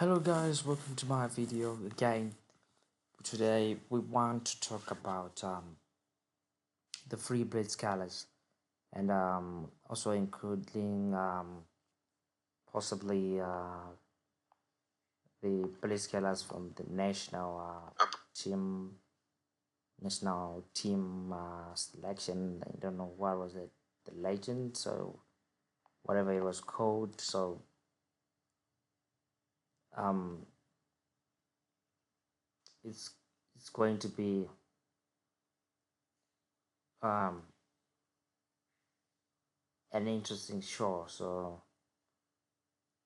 Hello guys, welcome to my video again. Today we want to talk about the free Blitz scalars and also including possibly the Blitz scalars from the team national team selection. I don't know what was it, the legend, so whatever it was called. So um, it's it's going to be um, an interesting show. So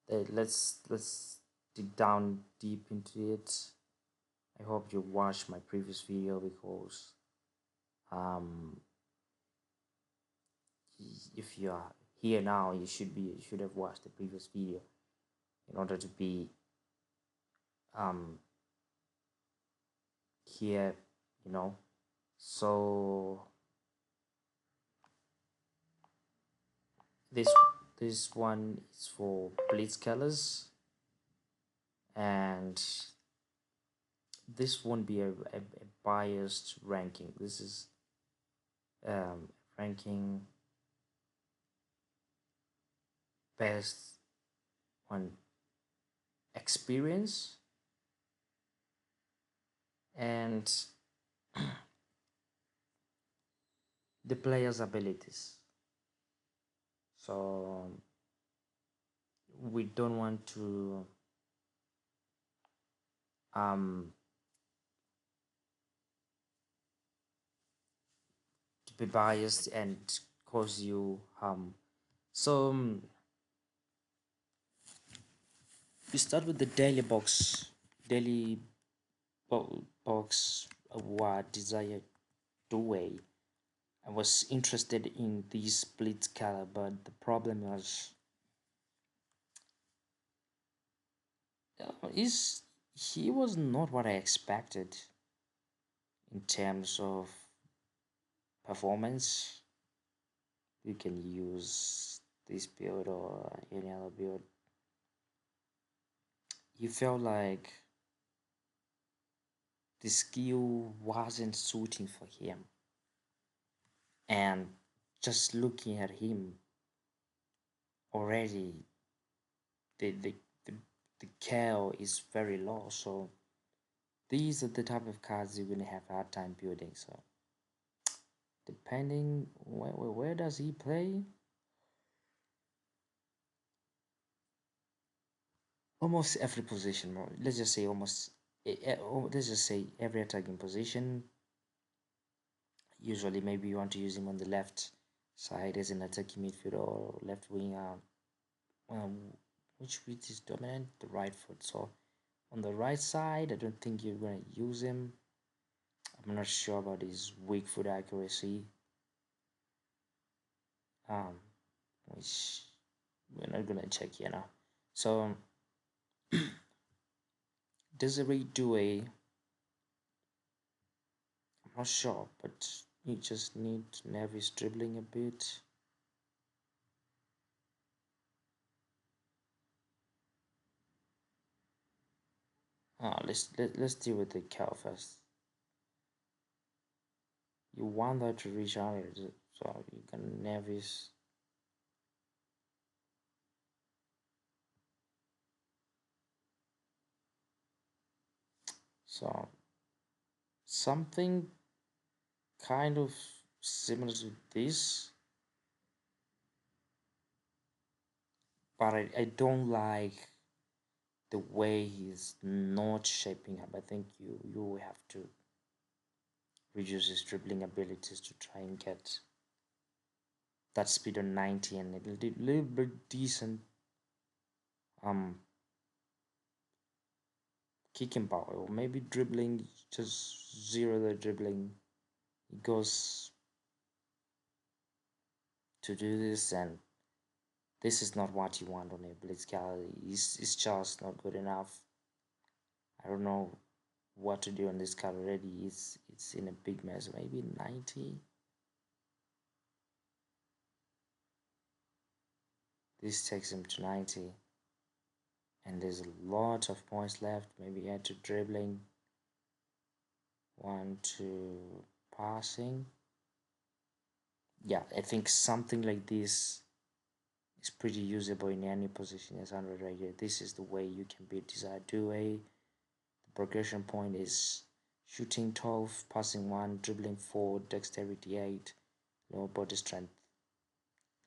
let's dig down deep into it. I hope you watched my previous video because um, if you are here now, you should have watched the previous video in order to be um, here, you know. So this this one is for Blitz colors, and this won't be a biased ranking. This is ranking based on experience and the player's abilities. So we don't want um, to be biased and cause you harm. So we start with the daily box award desire doorway. I was interested in this split color, but the problem was is he was not what I expected in terms of performance. You can use this build or any other build. You felt like the skill wasn't suiting for him, and just looking at him already, the the the, the KO is very low. So these are the type of cards you're gonna have a hard time building. So depending where does he play, almost every position. Let's just say let's just say every attacking position. Usually, maybe you want to use him on the left side as an attacking midfielder or left winger. Um, which is dominant? The right foot. So on the right side, I don't think you're gonna use him. I'm not sure about his weak foot accuracy. Um, which we're not gonna check here now. So Desiree Douay, I'm not sure, but you just need Nevis dribbling a bit. Let's deal with the cow first. You want that to reach out, so you can Nevis. So something kind of similar to this, but I don't like the way he's not shaping up. I think you have to reduce his dribbling abilities to try and get that speed on 90 and a little bit decent um kicking power, or maybe dribbling, just zero the dribbling. He goes to do this, and this is not what you want on a Blitz gallery. It's just not good enough. I don't know what to do on this card already. It's in a big mess. Maybe 90. This takes him to 90, and there's a lot of points left. Maybe add to dribbling, one to passing. Yeah, I think something like this is pretty usable in any position as 100 right here. This is the way you can beat desired 2A. The progression point is shooting 12, passing 1, dribbling 4, dexterity 8, lower body strength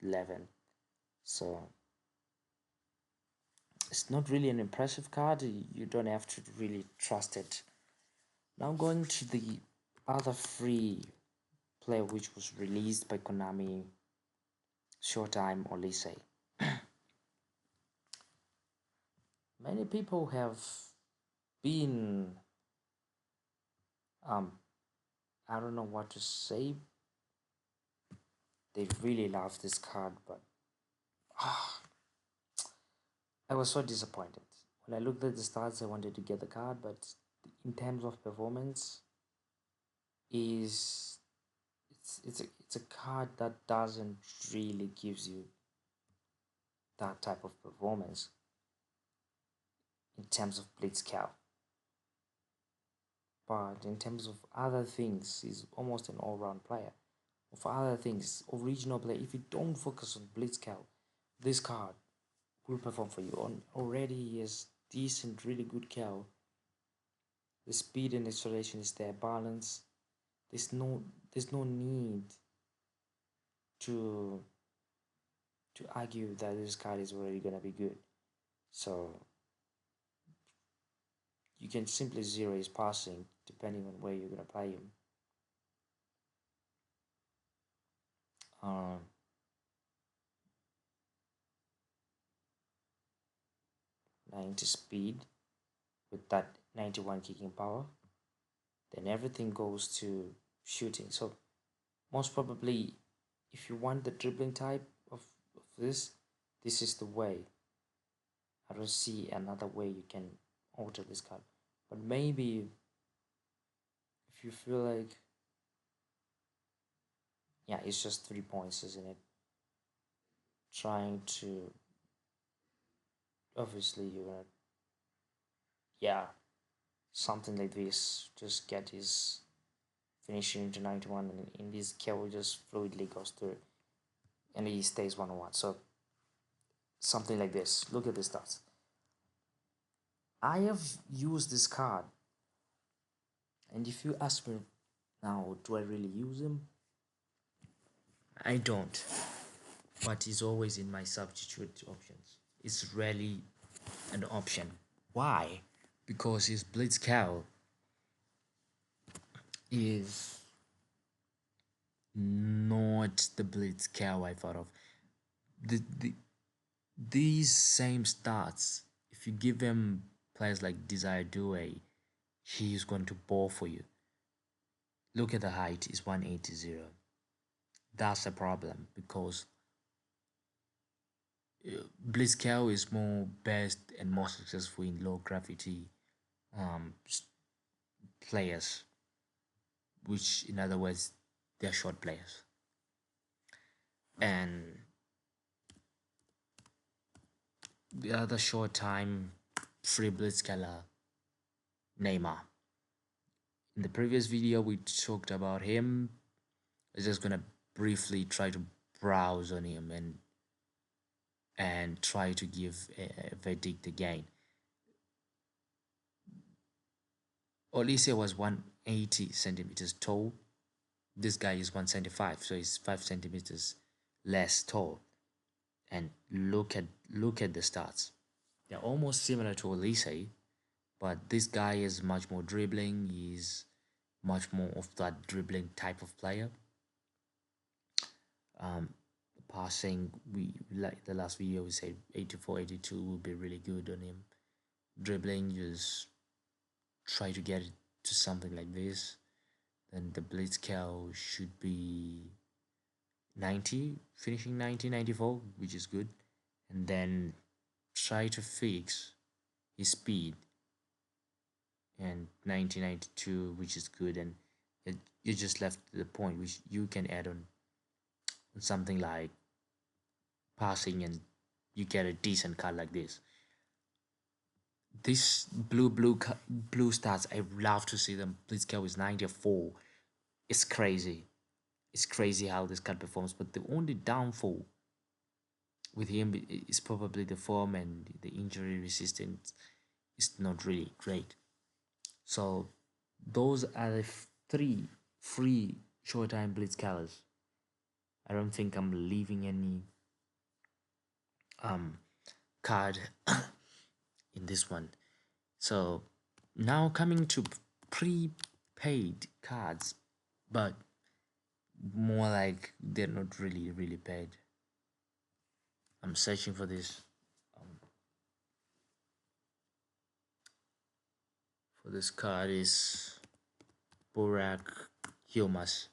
11. So it's not really an impressive card. You don't have to really trust it. Now going to the other free player which was released by Konami Showtime Olisei. Many people have been I don't know what to say. They really love this card, but I was so disappointed. When I looked at the stats, I wanted to get the card, but in terms of performance, is it's a card that doesn't really gives you that type of performance in terms of Blitz cow. But in terms of other things, he's almost an all-round player. For other things, original play, if you don't focus on Blitz cow, this card will perform for you. Already he has decent, really good cow. The speed and acceleration is there, balance. There's no need to argue that this card is already gonna be good. So you can simply zero his passing depending on where you're gonna play him. 90 speed with that 91 kicking power, then everything goes to shooting. So most probably, if you want the dribbling type of this is the way. I don't see another way you can alter this card. But maybe if you feel like, yeah, it's just 3 points, isn't it? Trying to, obviously you're gonna, yeah, something like this, just get his finishing into 91, and in this Kevo just fluidly goes through and he stays 101. So something like this. Look at the stats. I have used this card, and if you ask me now, do I really use him? I don't, but he's always in my substitute options. It's rarely an option. Why? Because his Blitz cow is not the Blitz cow I thought of. These same stats, if you give him players like Desire Due, he is going to ball for you. Look at the height, it's 180. That's a problem because Blitzcow is more best and more successful in low gravity um, players, which in other words, they're short players. And the other short time free Blitzkiller, Neymar. In the previous video, we talked about him. I'm just gonna briefly try to browse on him and try to give a verdict again. Olise was 180 centimeters tall. This guy is 175, so he's 5 centimeters less tall. And look at the stats. They're almost similar to Olise, but this guy is much more dribbling. He's much more of that dribbling type of player. Passing, we like the last video we said 84, 82 will be really good on him. Dribbling, just try to get it to something like this. Then the Blitz cow should be 90, finishing 90, 94, which is good. And then try to fix his speed and 1992, which is good. And you just left the point which you can add on something like passing, and you get a decent card like this. This blue stats, I love to see them. Blitzkrieg is 94. It's crazy. It's crazy how this card performs. But the only downfall with him is probably the form, and the injury resistance is not really great. So those are the three free short-time blitz colors. I don't think I'm leaving any um card in this one. So now coming to prepaid cards, but more like they're not really paid. I'm searching for this. For this card is Burak Humas.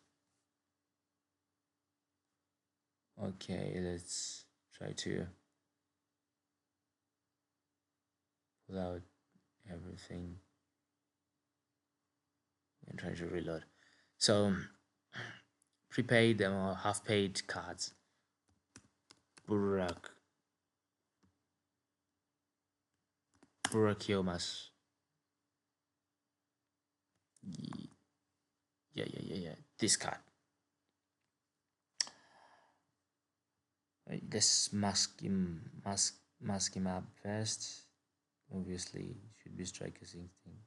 Okay, let's try to pull out everything and try to reload. So prepaid or half paid cards. Burak Burak Humas. Yeah. This card. Right, let's mask him up first. Obviously, should be striker's instinct.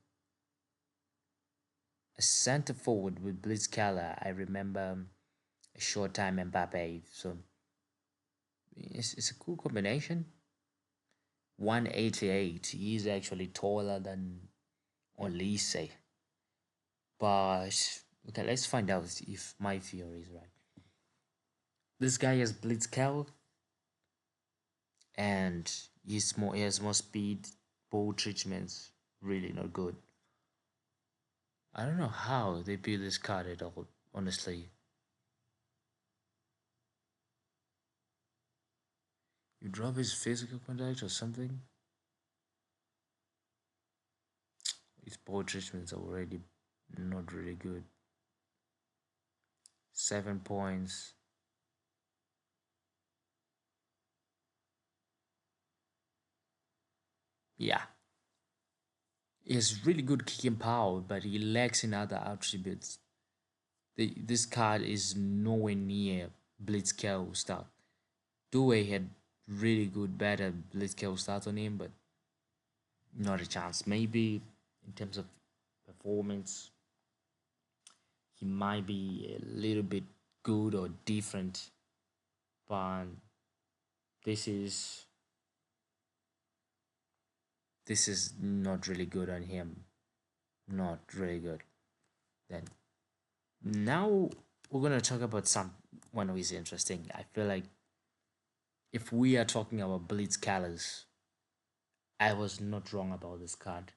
A center forward with Blitzkala. I remember a short time Mbappe. So it's a cool combination. 188. He's actually taller than Olise. But okay, let's find out if my theory is right. This guy has Blitzkala, and he has more speed. Ball treatments really not good. I don't know how they build this card at all, honestly. You drop his physical contact or something? His ball treatments are already not really good. 7 points. Yeah. He has really good kicking power, but he lacks in other attributes. This card is nowhere near Blitzkill start. Due had really good, better Blitzkill start on him, but not a chance. Maybe in terms of performance, he might be a little bit good or different, but this is this is not really good on him. Not really good. Then now we're gonna talk about one who is interesting. I feel like if we are talking about Blitz Callus, I was not wrong about this card.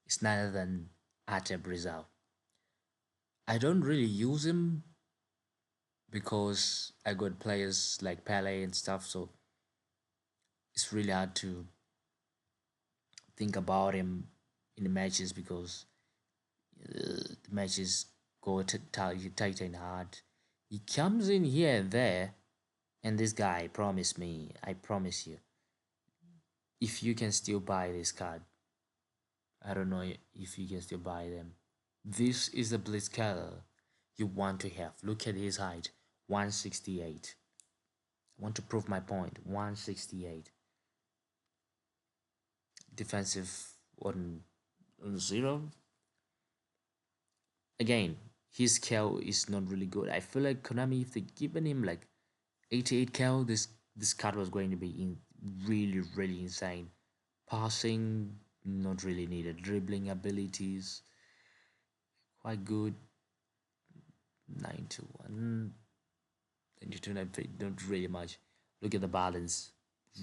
It's neither than Ate Brizal. I don't really use him because I got players like Pele and stuff, so it's really hard to think about him in the matches because the matches go tight and hard. He comes in here and there, and this guy promised me, I promise you, if you can still buy this card, I don't know if you can still buy them. This is the Blitzkrieg you want to have. Look at his height, 168. I want to prove my point, 168. Defensive on zero. Again, his cal is not really good. I feel like Konami, if they given him like 88 cal, this card was going to be really insane. Passing, not really needed. Dribbling abilities, quite good. 9 to 1. 92 not really much. Look at the balance.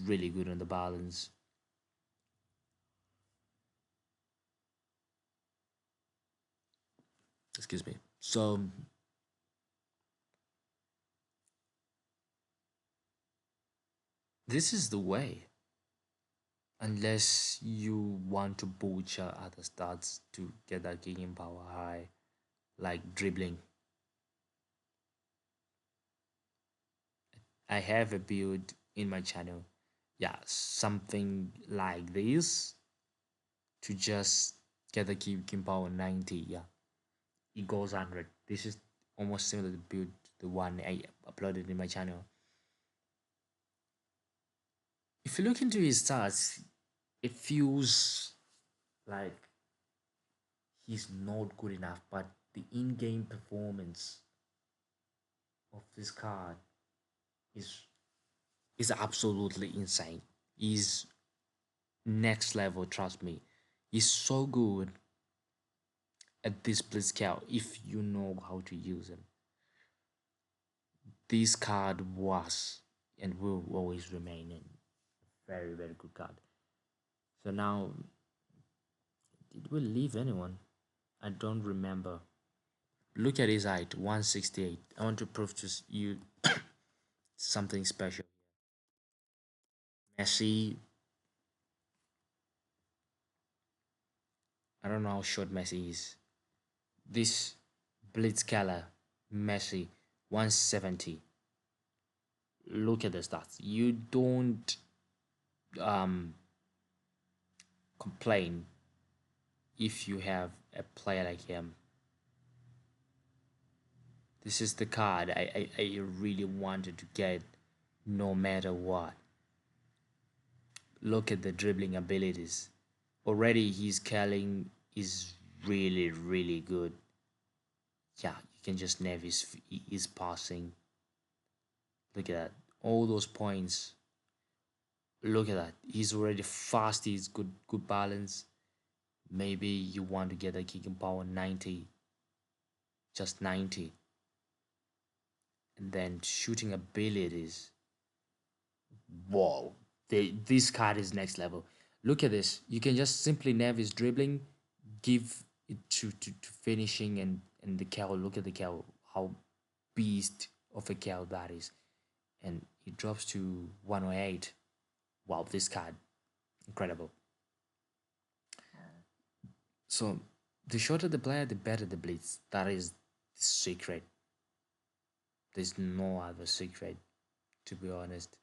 Really good on the balance. Excuse me. So this is the way. Unless you want to butcher other stats to get that kicking power high, like dribbling. I have a build in my channel Yeah, something like this to just get the keep power 90. Yeah, it goes 100. This is almost similar to build the one I uploaded in my channel. If you look into his stats, it feels like he's not good enough, but the in-game performance of this card is is absolutely insane. He's next level, trust me. He's so good at this Blitz scout if you know how to use him. This card was and will always remain a very, very good card. So now, did we leave anyone? I don't remember. Look at his height, 168. I want to prove to you something special. Messi, I don't know how short Messi is. This Blitzkala, Messi, 170. Look at the stats. You don't um, complain if you have a player like him. This is the card I really wanted to get no matter what. Look at the dribbling abilities. Already his scaling is really, really good. Yeah, you can just nav his passing. Look at that. All those points. Look at that. He's already fast. He's good balance. Maybe you want to get a kicking power 90. Just 90. And then shooting abilities. Whoa. This card is next level. Look at this. You can just simply nav his dribbling, give it to finishing and the cow. Look at the cow. How beast of a cow that is. And it drops to 108. Wow, this card. Incredible. So the shorter the player, the better the blitz. That is the secret. There's no other secret, to be honest.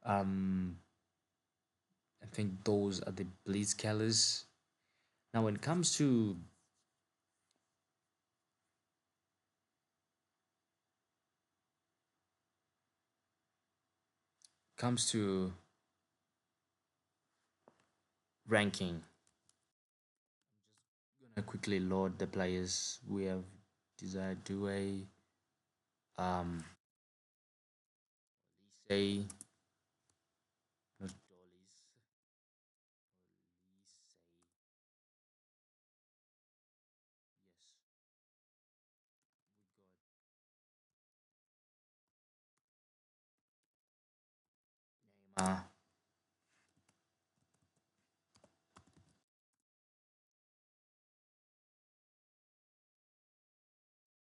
Um, I think those are the blitz killers. Now, when it comes to ranking, I'm gonna quickly load the players. We have Desire Due, um, say not Dollies, yes, we got Neymar.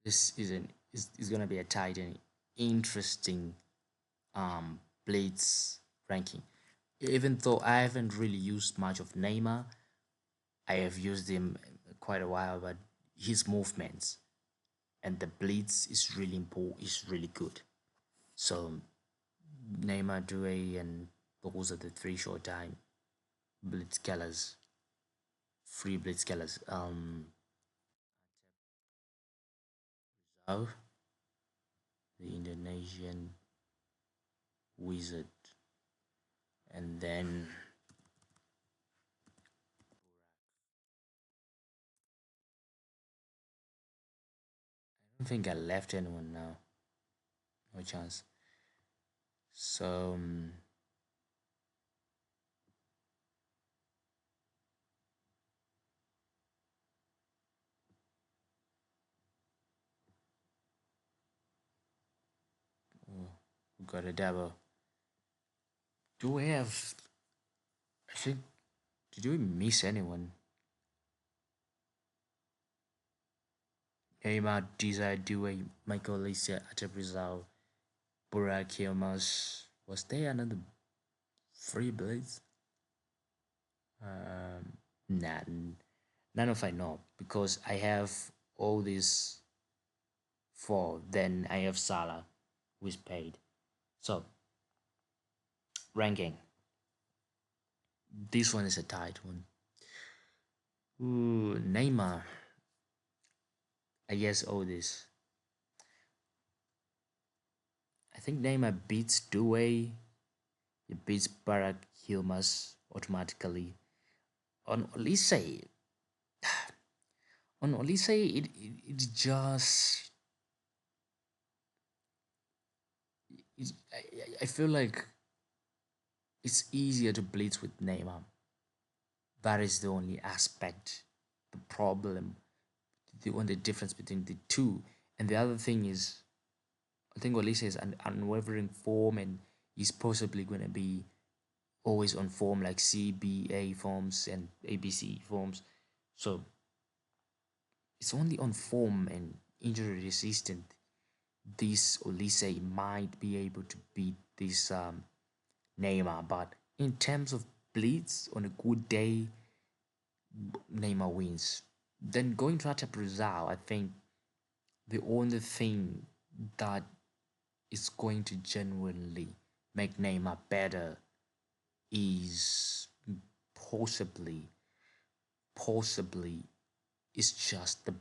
This is gonna be a tight and interesting Blitz ranking. Even though I haven't really used much of Neymar, I have used him quite a while, but his movements and the Blitz is really important, is really good. So Neymar, Due, and those are the three short time Blitz killers, free Blitz killers. Rizal, the Indonesian wizard, and then I don't think I left anyone now. No chance. So we got a double. Do we have? I think. Did we miss anyone? Neymar, Desire, Due, Michael Lisa, Atebrizal, Burak Yilmaz. Was there another free blades? Nah, none of I know because I have all these four. Then I have Salah, who is paid. So ranking. This one is a tight one. Ooh, Neymar. I guess all this. I think Neymar beats Due. He beats Barack Hilmas automatically. On Olise, it just I feel like it's easier to blitz with Neymar. That is the only aspect, the problem, the only difference between the two. And the other thing is, I think Olise is an unwavering form, and he's possibly going to be always on form like CBA forms and ABC forms. So it's only on form and injury resistant. This Olise might be able to beat this Neymar, but in terms of blitz on a good day, Neymar wins. Then going to Ata Brazil, I think the only thing that is going to genuinely make Neymar better is possibly, possibly, is just the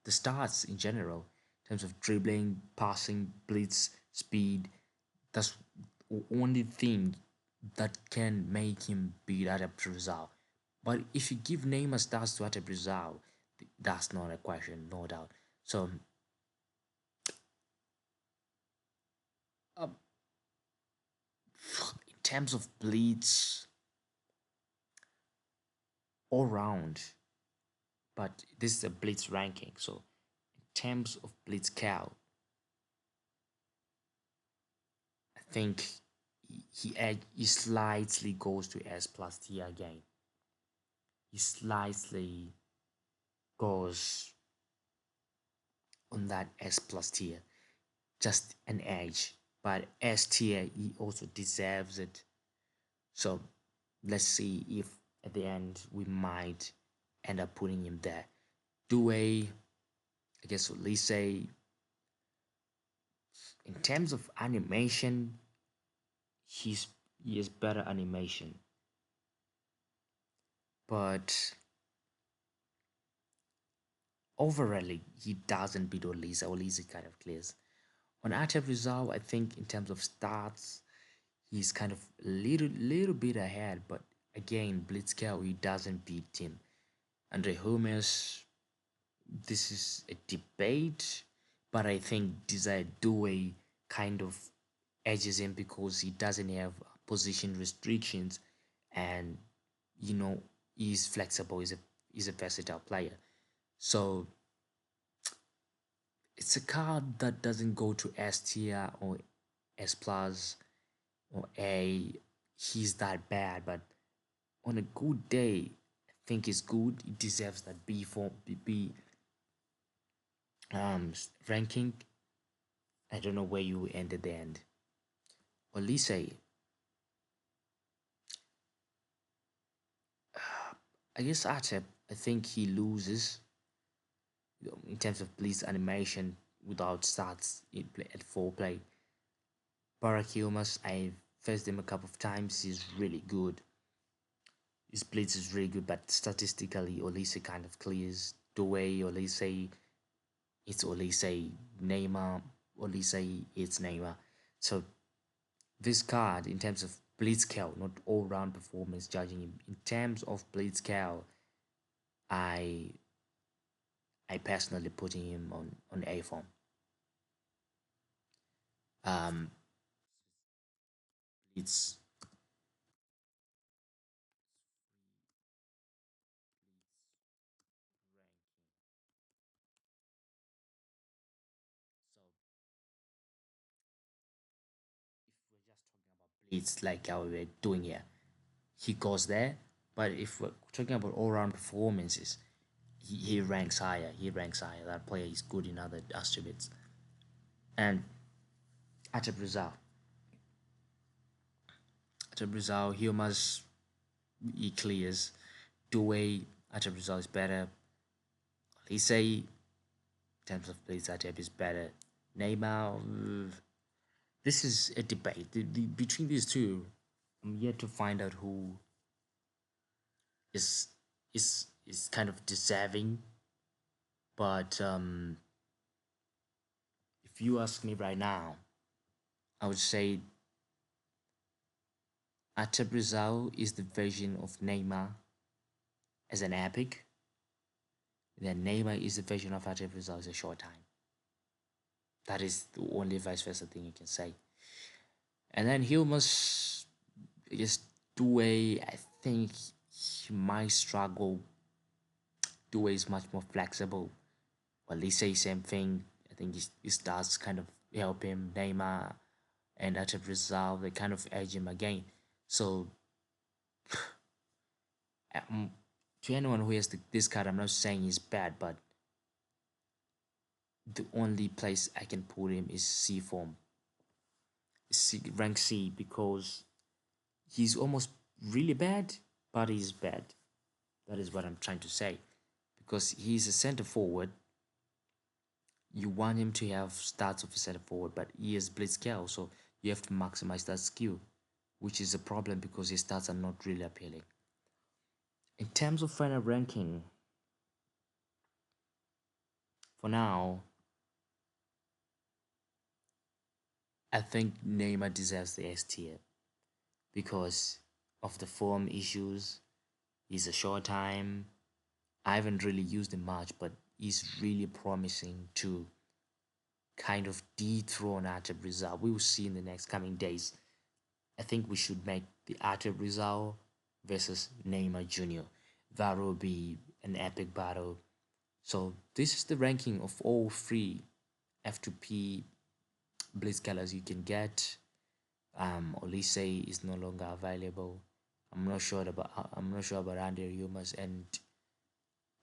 stats in general in terms of dribbling, passing, blitz, speed. That's the only thing that can make him beat Ata Brazil. But if you give Neymar stats to Ata Brazil, that's not a question, no doubt. So, uh, in terms of blitz, all round, but this is a blitz ranking. So, in terms of blitz count, I think he slightly goes to S plus T again. He slightly goes on that S plus tier, just an edge. But S tier, he also deserves it. So let's see if at the end we might end up putting him there. Do a, I guess, let's say in terms of animation, he's he has better animation, but overall he doesn't beat Olisa. Olisa kind of clears. On Atep Rizal, I think in terms of stats, he's kind of a little bit ahead, but again, Blitzkrieg he doesn't beat him. Andre Holmes, this is a debate, but I think Desire Due kind of edges him because he doesn't have position restrictions, and you know he's flexible. He's a versatile player, so it's a card that doesn't go to S tier or S plus or A. He's that bad, but on a good day, I think he's good. He deserves that B form, B ranking. I don't know where you end at the end. Olise, I guess Atep, I think he loses in terms of Blitz animation without stats at full play. Barakiumas, I faced him a couple of times. He's really good. His Blitz is really good, but statistically, Olise kind of clears the way. Olise, it's Olise. Neymar, Olise, it's Neymar. So this card, in terms of Blitzkrieg, not all-round performance, judging him in terms of Blitzkrieg, I I personally putting him on A form. Um, it's so if we're just talking about Blitz like how we're doing here, he goes there. But if we're talking about all-round performances, he ranks higher. He ranks higher. That player is good in other attributes. And at Brazil, at Brazil, Humas he clears. Due at Brazil is better. Lisey in terms of plays at is better. Neymar, this is a debate between these two. I'm yet to find out who is is kind of deserving. But if you ask me right now, I would say Atta Brazil is the version of Neymar as an epic. Then Neymar is the version of Atta Brazil as a short time. That is the only vice versa thing you can say. And then he must just do a. I think he might struggle. Do is much more flexible. Well, they say same thing. I think he starts kind of help him. Neymar and Atta Brazil, they kind of edge him again. So um, to anyone who has this card, I'm not saying he's bad, but the only place I can put him is C form, rank C, because he's almost really bad, but he's bad. That is what I'm trying to say. Because he's a center forward, you want him to have stats of a center forward, but he has blitz skill, so you have to maximize that skill, which is a problem because his stats are not really appealing. In terms of final ranking, for now, I think Neymar deserves the S tier because of the form issues. He's a short time. I haven't really used him much, but he's really promising to kind of dethrone Artur Brazil. We will see in the next coming days. I think we should make the Artur Brazil versus Neymar Jr. That will be an epic battle. So this is the ranking of all three F2P Blitzkillers you can get. Olise is no longer available. I'm not sure about Andy Rumas and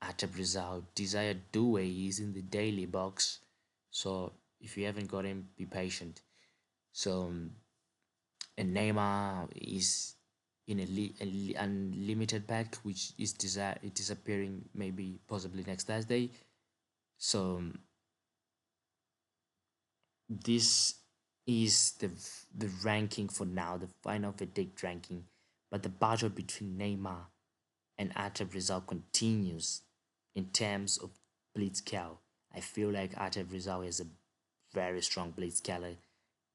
Artur Brazil. Desire Due is in the daily box. So if you haven't got him, be patient. So and Neymar is in a unlimited pack, which is disappearing maybe possibly next Thursday. So this is the ranking for now, the final verdict ranking. But the battle between Neymar and Artur Brazil continues in terms of Blitzkrieg. I feel like Artur Brazil is a very strong Blitzkrieg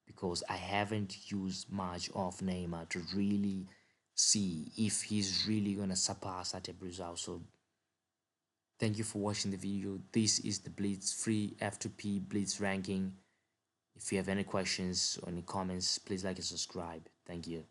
because I haven't used much of Neymar to really see if he's really gonna surpass Artur Brazil. So thank you for watching the video. This is the Blitz free F2P Blitz ranking. If you have any questions or any comments, please like and subscribe. Thank you.